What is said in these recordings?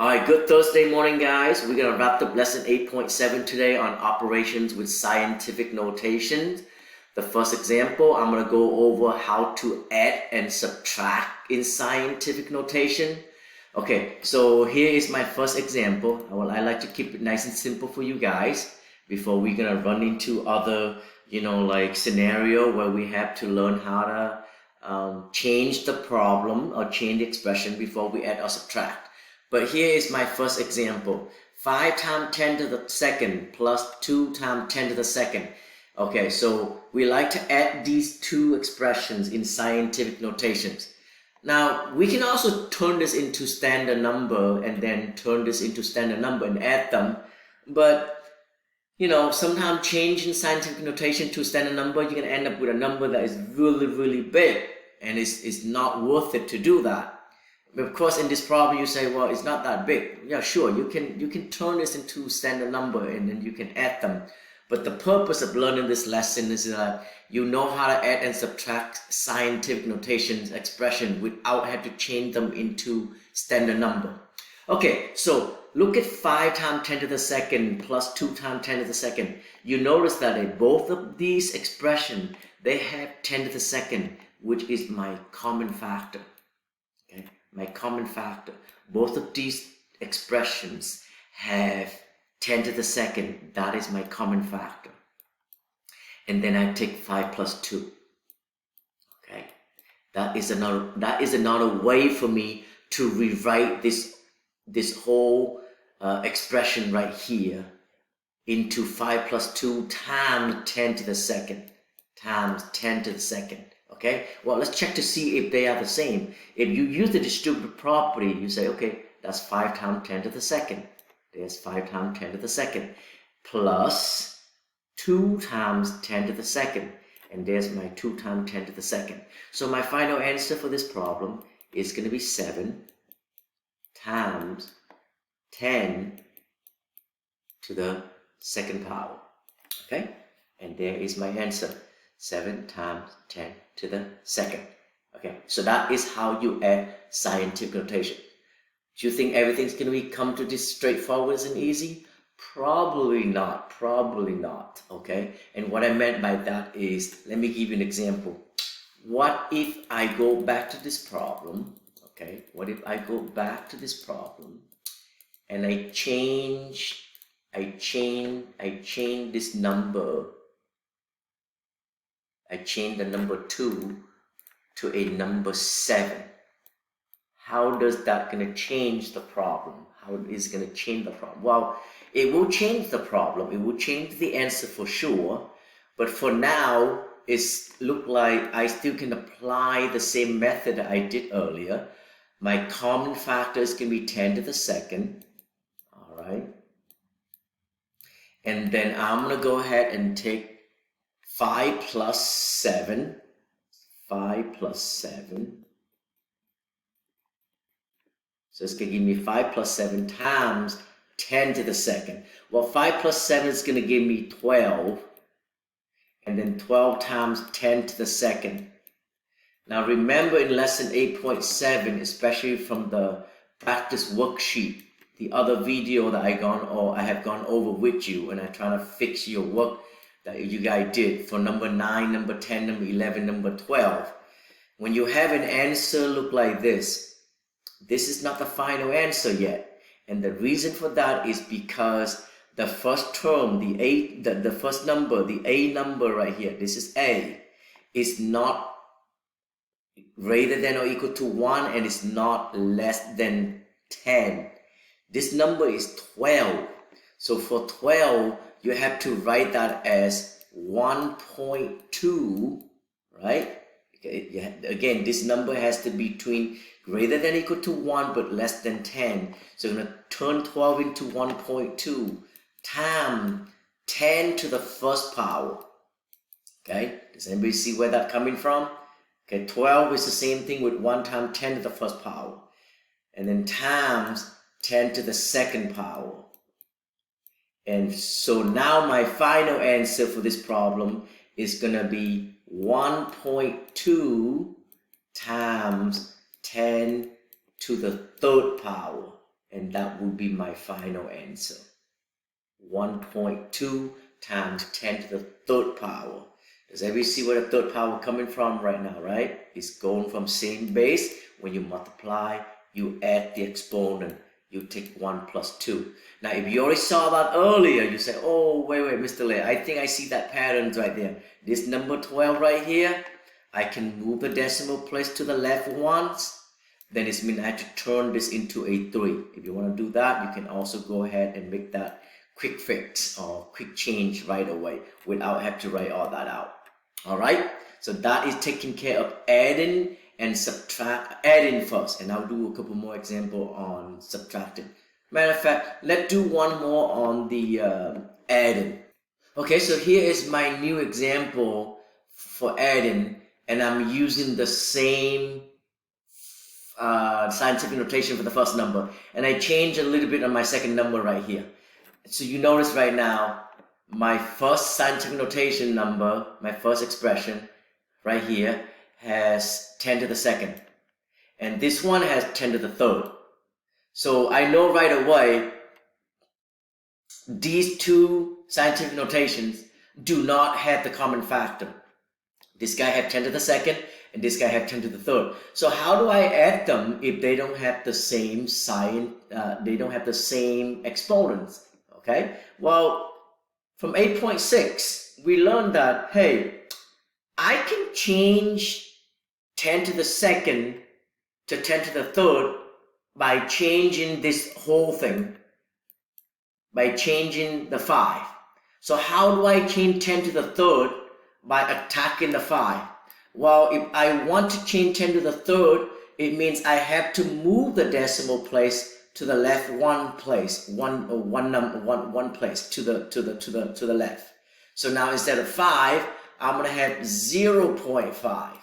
Alright, good Thursday morning, guys. We're going to wrap up lesson 8.7 today on operations with scientific notations. The first example, I'm going to go over how to add and subtract in scientific notation. Okay, so here is my first example. I like to keep it nice and simple for you guys before we're going to run into other, like scenario where we have to learn how to change the problem or change the expression before we add or subtract. But here is my first example. 5 times 10 to the second plus 2 times 10 to the second. Okay, so we like to add these two expressions in scientific notations. Now, we can also turn this into standard number and then turn this into standard number and add them. But, sometimes changing scientific notation to standard number, you're going to end up with a number that is really, really big. And it's not worth it to do that. Of course, in this problem, you say, well, it's not that big. Yeah, sure, you can turn this into standard number and then you can add them. But the purpose of learning this lesson is that you know how to add and subtract scientific notations, expression, without having to change them into standard number. Okay, so look at 5 times 10 to the second plus 2 times 10 to the second. You notice that in both of these expressions, they have 10 to the second, which is my common factor. Okay? My common factor. Both of these expressions have 10 to the second. That is my common factor. And then I take 5 plus 2. Okay, that is another way for me to rewrite this whole expression right here into 5 plus 2 times 10 to the second times 10 to the second. Okay, well, let's check to see if they are the same. If you use the distributive property, you say, okay, that's 5 times 10 to the second. There's 5 times 10 to the second. Plus 2 times 10 to the second. And there's my 2 times 10 to the second. So my final answer for this problem is going to be 7 times 10 to the second power. Okay, and there is my answer. 7 times 10 to the second. Okay, so that is how you add scientific notation. Do you think everything's going to come to this straightforward and easy? Probably not. Probably not. Okay, and what I meant by that is, let me give you an example. What if I go back to this problem? Okay, what if I go back to this problem and I change this number. I change the number 2 to a number 7. How does that going to change the problem? How is it going to change the problem? Well, it will change the problem. It will change the answer for sure. But for now, it's look like I still can apply the same method that I did earlier. My common factor is going to be 10 to the second. All right. And then I'm going to go ahead and take 5 plus 7, 5 plus 7. So it's going to give me 5 plus 7 times 10 to the second. Well, 5 plus 7 is going to give me 12. And then 12 times 10 to the second. Now remember in lesson 8.7, especially from the practice worksheet, the other video that I have gone over with you, and I'm trying to fix your work that you guys did for number 9, number 10, number 11, number 12. When you have an answer look like this is not the final answer yet. And the reason for that is because the first term, the first number, the A number right here, this is A, is not greater than or equal to 1 and is not less than 10. This number is 12. So for 12, you have to write that as 1.2, right? Okay, again, this number has to be between greater than or equal to 1 but less than 10. So you're going to turn 12 into 1.2 times 10 to the first power. Okay, does anybody see where that's coming from? Okay, 12 is the same thing with 1 times 10 to the first power. And then times 10 to the second power. And so now my final answer for this problem is going to be 1.2 times 10 to the third power. and that will be my final answer. 1.2 times 10 to the third power. Does everybody see where the third power coming from right now, right? It's going from same base. When you multiply, you add the exponent. You take 1 plus 2. Now, if you already saw that earlier, you say, oh, wait, Mr. Lay, I think I see that pattern right there. This number 12 right here, I can move the decimal place to the left once. Then it means I have to turn this into a 3. If you want to do that, you can also go ahead and make that quick fix or quick change right away without having to write all that out. All right, so that is taking care of adding and adding first, and I'll do a couple more examples on subtracting. Matter of fact, let's do one more on the adding. Okay, so here is my new example for adding, and I'm using the same scientific notation for the first number, and I change a little bit on my second number right here. So you notice right now, my first scientific notation number, my first expression right here has 10 to the second. And this one has 10 to the third. So I know right away, these two scientific notations do not have the common factor. This guy have 10 to the second, and this guy have 10 to the third. So how do I add them if they don't have the same sign, they don't have the same exponents? Okay, well, from 8.6, we learned that, hey, I can change 10 to the second to 10 to the third by changing this whole thing, by changing the 5. So how do I change 10 to the third? By attacking the 5. Well, if I want to change 10 to the third, it means I have to move the decimal place to the left one place, one place to the left. So now instead of 5, I'm gonna have 0.5.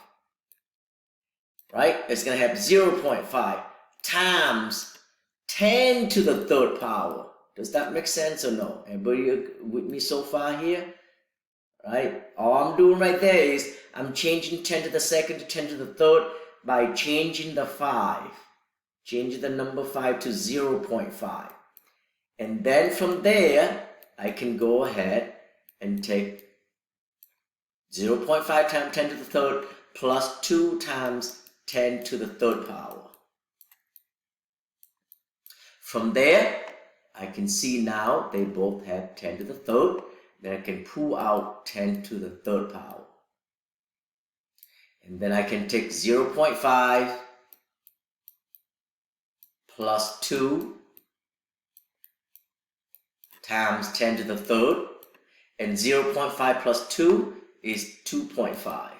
Right? It's gonna have 0.5 times 10 to the third power. Does that make sense or no? Everybody with me so far here? Right? All I'm doing right there is I'm changing 10 to the second to 10 to the third by changing the 5. Changing the number 5 to 0.5. And then from there, I can go ahead and take 0.5 times 10 to the third plus 2 times 10 to the third power. From there, I can see now they both have 10 to the third. Then I can pull out 10 to the third power. And then I can take 0.5 plus 2 times 10 to the third. And 0.5 plus 2 is 2.5.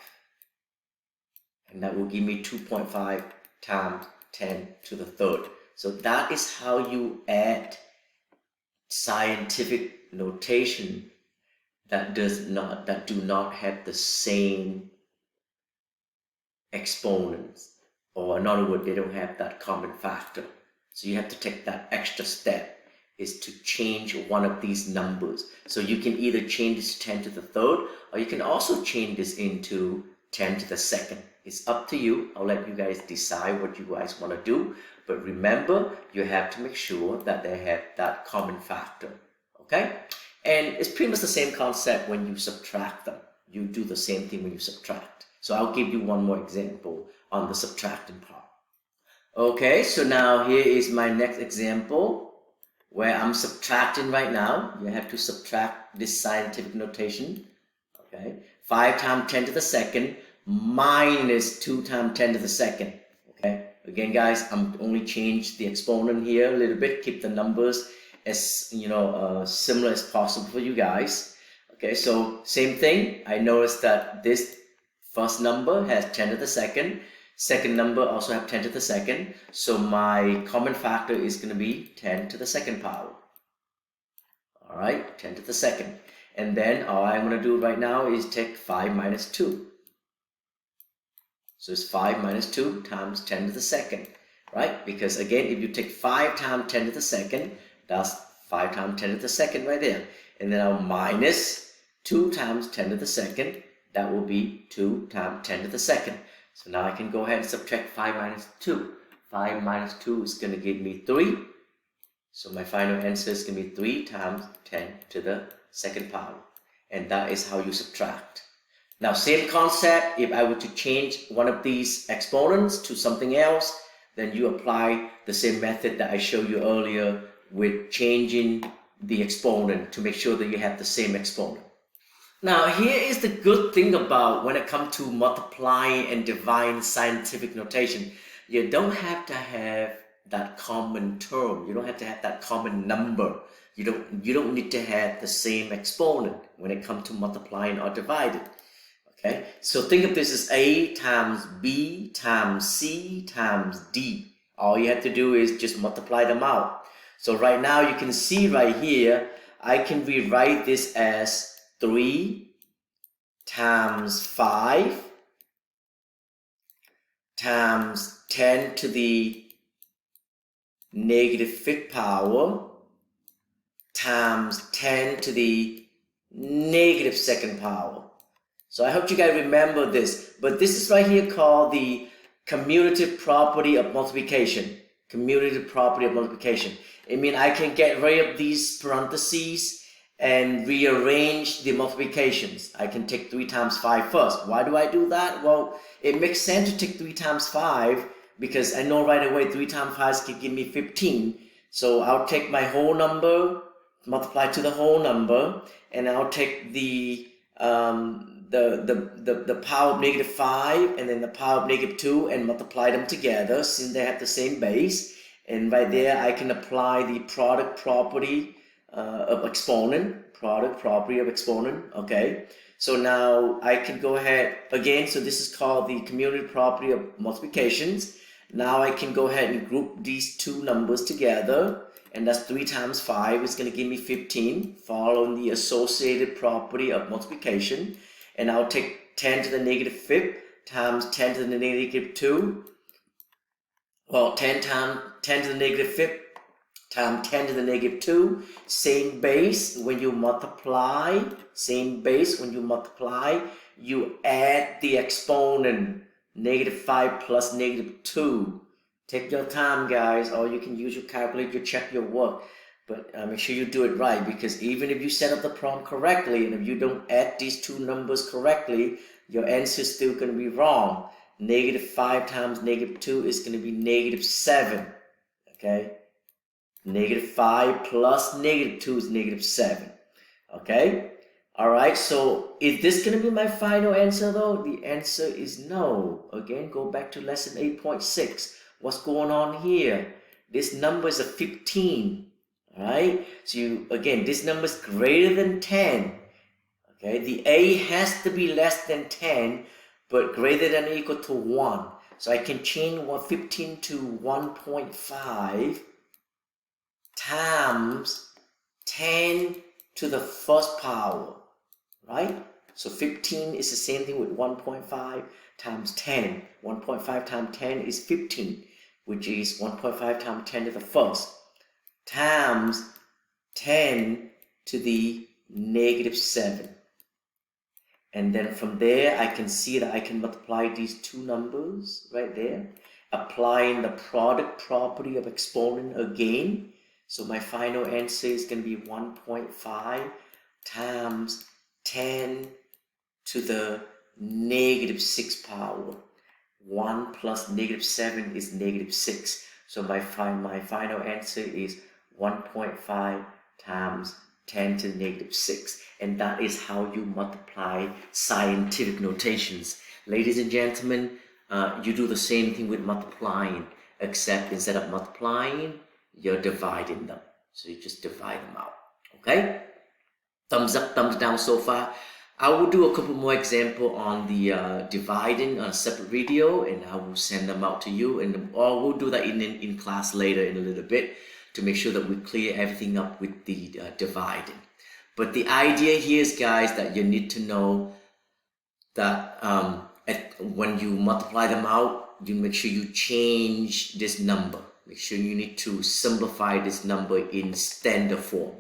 And that will give me 2.5 times 10 to the third. So that is how you add scientific notation that do not have the same exponents, or in other words, they don't have that common factor. So you have to take that extra step, is to change one of these numbers. So you can either change this to 10 to the third, or you can also change this into 10 to the second. It's up to you. I'll let you guys decide what you guys want to do. But remember, you have to make sure that they have that common factor. Okay? And it's pretty much the same concept when you subtract them. You do the same thing when you subtract. So I'll give you one more example on the subtracting part. Okay, so now here is my next example where I'm subtracting right now. You have to subtract this scientific notation. Okay, 5 times 10 to the second minus 2 times 10 to the second. Okay, again guys, I'm only change the exponent here a little bit, keep the numbers as similar as possible for you guys. Okay, so same thing. I noticed that this first number has 10 to the second. Second number also have 10 to the second. So my common factor is going to be 10 to the second power. All right, 10 to the second. And then all I'm going to do right now is take 5 minus 2. So it's 5 minus 2 times 10 to the second, right? Because again, if you take 5 times 10 to the second, that's 5 times 10 to the second right there. And then I'll minus 2 times 10 to the second. That will be 2 times 10 to the second. So now I can go ahead and subtract 5 minus 2. 5 minus 2 is going to give me 3. So my final answer is going to be 3 times 10 to the second power. And that is how you subtract. Now, same concept, if I were to change one of these exponents to something else, then you apply the same method that I showed you earlier with changing the exponent to make sure that you have the same exponent. Now, here is the good thing about when it comes to multiplying and dividing scientific notation. You don't have to have that common term. You don't have to have that common number. You don't need to have the same exponent when it comes to multiplying or dividing. Okay, so think of this as A times B times C times D. All you have to do is just multiply them out. So right now you can see right here, I can rewrite this as 3 times 5 times 10 to the negative fifth power times 10 to the negative second power. So I hope you guys remember this, but this is right here called the commutative property of multiplication. Commutative property of multiplication. I mean, I can get rid of these parentheses and rearrange the multiplications. I can take 3 times 5 first. Why do I do that? Well, it makes sense to take 3 times 5 because I know right away 3 times 5 can give me 15. So I'll take my whole number, multiply to the whole number, and I'll take the power of negative 5 and then the power of negative 2 and multiply them together since they have the same base. And right there I can apply the product property of exponent. Product property of exponent. Okay, so now I can go ahead again. So this is called the commutative property of multiplications. Now I can go ahead and group these two numbers together, and that's 3 times 5 is going to give me 15, following the associated property of multiplication. And I'll take 10 to the negative fifth times 10 to the negative 2. Well, 10 times 10 to the negative fifth times 10 to the negative 2. Same base when you multiply. Same base when you multiply. You add the exponent. Negative 5 plus negative 2. Take your time, guys, or you can use your calculator to check your work. But make sure you do it right, because even if you set up the problem correctly, and if you don't add these two numbers correctly, your answer is still going to be wrong. Negative 5 times negative 2 is going to be negative 7. Okay? Negative 5 plus negative 2 is negative 7. Okay? Alright, so is this going to be my final answer though? The answer is no. Again, go back to lesson 8.6. What's going on here? This number is a 15. Alright, so again, this number is greater than 10. Okay, the A has to be less than 10, but greater than or equal to 1. So I can change 15 to 1.5 times 10 to the first power. Right? So 15 is the same thing with 1.5 times 10. 1.5 times 10 is 15, which is 1.5 times 10 to the first, times 10 to the negative 7. And then from there, I can see that I can multiply these two numbers right there, applying the product property of exponent again. So my final answer is going to be 1.5 times 10 to the negative 6 power. 1 plus negative 7 is negative 6. So my final answer is 1.5 times 10 to the negative 6. And that is how you multiply scientific notations. Ladies and gentlemen, you do the same thing with multiplying, except instead of multiplying, you're dividing them. So you just divide them out. Okay? Thumbs up, thumbs down so far. I will do a couple more examples on the dividing on a separate video, and I will send them out to you, or we'll do that in class later in a little bit to make sure that we clear everything up with the dividing. But the idea here is, guys, that you need to know that when you multiply them out, you make sure you change this number. Make sure you need to simplify this number in standard form,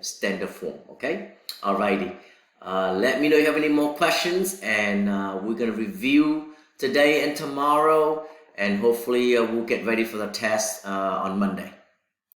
okay? Alrighty, let me know if you have any more questions, and we're going to review today and tomorrow, and hopefully we'll get ready for the test on Monday.